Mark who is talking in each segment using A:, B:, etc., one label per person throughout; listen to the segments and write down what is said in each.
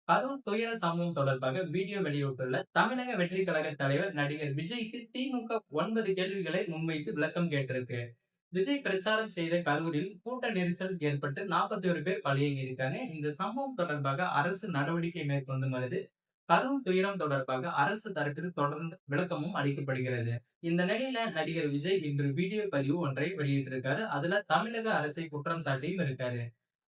A: கரூர் துயர சம்பவம் தொடர்பாக வீடியோ வெளியிட்டுள்ள தமிழக வெற்றி கழக தலைவர் நடிகர் விஜய்க்கு திமுக 9 கேள்விகளை முன்வைத்து விளக்கம் கேட்டிருக்கு. விஜய் பிரச்சாரம் செய்த கரூரில் கூட்ட நெரிசல் ஏற்பட்டு 41 பேர் பலியாகி இருக்காங்க. இந்த சம்பவம் தொடர்பாக அரசு நடவடிக்கை மேற்கொண்டு வருது. கரூர் துயரம் தொடர்பாக அரசு தரப்பில் தொடர்ந்து விளக்கமும் அளிக்கப்படுகிறது. இந்த நிலையில நடிகர் விஜய் இன்று வீடியோ பதிவு ஒன்றை வெளியிட்டிருக்காரு. அதுல தமிழக அரசை குற்றம் சாட்டியும் இருக்காரு.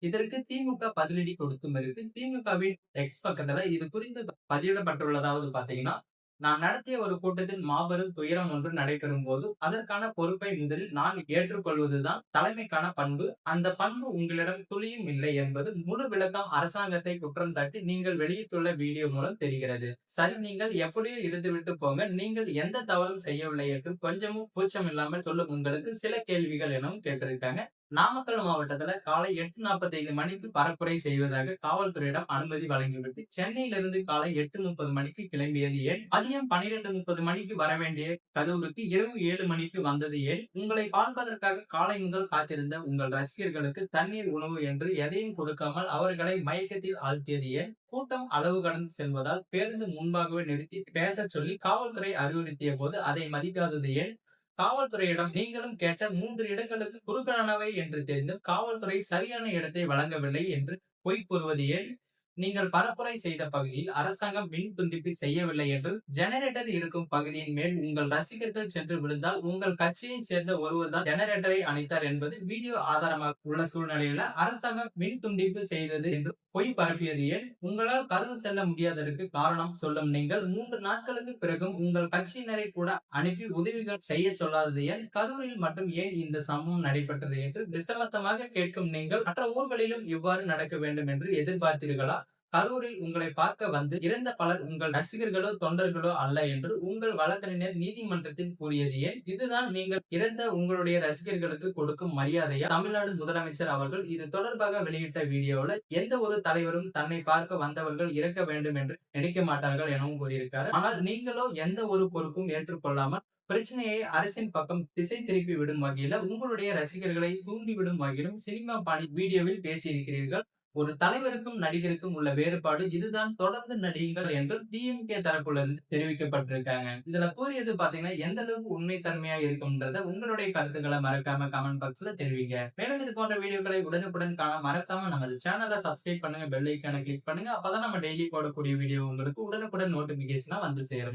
A: இதற்கு திமுக பதிலடி கொடுத்தும் இருக்கு. திமுகவின் எக்ஸ் பக்கத்துல இது குறித்து பதிவிடப்பட்டுள்ளதாவது பாத்தீங்கன்னா, நான் நடத்திய ஒரு கூட்டத்தில் மாபெரும் துயரம் ஒன்று நடைபெறும் போது அதற்கான பொறுப்பை முதலில் நான் ஏற்றுக்கொள்வதுதான் தலைமைக்கான பண்பு. அந்த பண்பு உங்களிடம் துளியும் இல்லை என்பது முழு விளக்கம் அரசாங்கத்தை குற்றம் சாட்டி நீங்கள் வெளியிட்டுள்ள வீடியோ மூலம் தெரிகிறது. சரி, நீங்கள் எப்படியோ இருந்துவிட்டு போங்க. நீங்கள் எந்த தவறும் செய்யவில்லை என்று கொஞ்சமும் கூச்சம் இல்லாமல் சொல்லும் உங்களுக்கு சில கேள்விகள் எனவும் கேட்டிருக்காங்க. நாமக்கல் மாவட்டத்துல காலை 8:45 மணிக்கு பரப்புரை செய்வதாக காவல்துறையிடம் அனுமதி வழங்கிவிட்டு சென்னையிலிருந்து காலை 8:30 மணிக்கு கிளம்பியது ஏன்? மதியம் 12:30 மணிக்கு வர வேண்டிய கரூருக்கு இரவு 7 மணிக்கு வந்தது ஏன்? உங்களை பார்ப்பதற்காக காலை முதல் காத்திருந்த உங்கள் ரசிகர்களுக்கு தண்ணீர், உணவு என்று எதையும் கொடுக்காமல் அவர்களை மயக்கத்தில் ஆழ்த்தியது ஏன்? கூட்டம் அளவு கடந்து செல்வதால் பேருந்து முன்பாகவே நிறுத்தி பேசச் சொல்லி காவல்துறை அறிவுறுத்திய போது அதை மதிக்காதது ஏன்? காவல்துறையிடம் நீங்களும் கேட்ட 3 இடங்களுக்கு குறுகலானவை என்று தெரிந்தும் காவல்துறை சரியான இடத்தை வழங்கவில்லை என்று பொய் கூறுவது ஏன்? நீங்கள் பரப்புரை செய்த பகுதியில் அரசாங்கம் மின் துண்டிப்பு செய்யவில்லை என்று ஜெனரேட்டர் இருக்கும் பகுதியின் மேல் உங்கள் ரசிகர்கள் சென்று விழுந்தால் உங்கள் கட்சியை சேர்ந்த ஒருவர் தான் ஜெனரேட்டரை அணைத்தார் என்பது வீடியோ ஆதாரமாக உள்ள சூழ்நிலையில அரசாங்கம் மின் துண்டிப்பு செய்தது என்று பொய் பரப்பியது ஏன்? உங்களால் கரூர் செல்ல முடியாததற்கு காரணம் சொல்லும் நீங்கள் 3 நாட்களுக்கு பிறகும் உங்கள் கட்சியினரை கூட அனுப்பி உதவிகள் செய்ய சொல்லாதது ஏன்? கரூரில் மட்டும் ஏன் இந்த சம்பவம் நடைபெற்றது என்று விசலத்தமாக கேட்கும் நீங்கள் மற்ற ஊர்களிலும் இவ்வாறு நடக்க வேண்டும் என்று எதிர்பார்த்தீர்களா? கரூரில் உங்களை பார்க்க வந்து இறந்த பலர் உங்கள் ரசிகர்களோ தொண்டர்களோ அல்ல என்று உங்கள் வழக்கறிஞர் நீதிமன்றத்தில் கூறியது ஏன்? இதுதான் நீங்கள் இறந்த உங்களுடைய ரசிகர்களுக்கு கொடுக்கும் மரியாதையா? தமிழ்நாடு முதலமைச்சர் அவர்கள் இது தொடர்பாக வெளியிட்ட வீடியோல எந்த ஒரு தலைவரும் தன்னை பார்க்க வந்தவர்கள் இறக்க வேண்டும் என்று நினைக்க மாட்டார்கள் எனவும் கூறியிருக்காரு. ஆனால் நீங்களோ எந்த ஒரு பொறுப்பும் ஏற்றுக்கொள்ளாமல் பிரச்சனையை அரசின் பக்கம் திசை திருப்பி விடும் வகையில உங்களுடைய ரசிகர்களை தூண்டிவிடும் வகையிலும் சினிமா பாணி வீடியோவில் பேசியிருக்கிறீர்கள். ஒரு தலைவருக்கும் நடிகருக்கும் உள்ள வேறுபாடு இதுதான், தொடர்ந்து நடிகர்கள் என்று டிஎம்கே தரப்புல இருந்து தெரிவிக்கப்பட்டிருக்காங்க. இதுல கூறியது பாத்தீங்கன்னா எந்த அளவுக்கு உண்மைத்தன்மையா இருக்கும்ன்றத உங்களுடைய கருத்துக்களை மறக்காம கமெண்ட் பாக்ஸ்ல தெரிவிங்க. மேலும் இது போன்ற வீடியோக்களை உடனுக்குடன் காண மறக்காம நமது சேனலை சப்ஸ்கிரைப் பண்ணுங்க, பெல் ஐக்கானை கிளிக் பண்ணுங்க. அப்பதான் நம்ம டெய்லி போடக்கூடிய வீடியோ உங்களுக்கு உடனுக்குடன் நோட்டிபிகேஷனா வந்து சேரும்.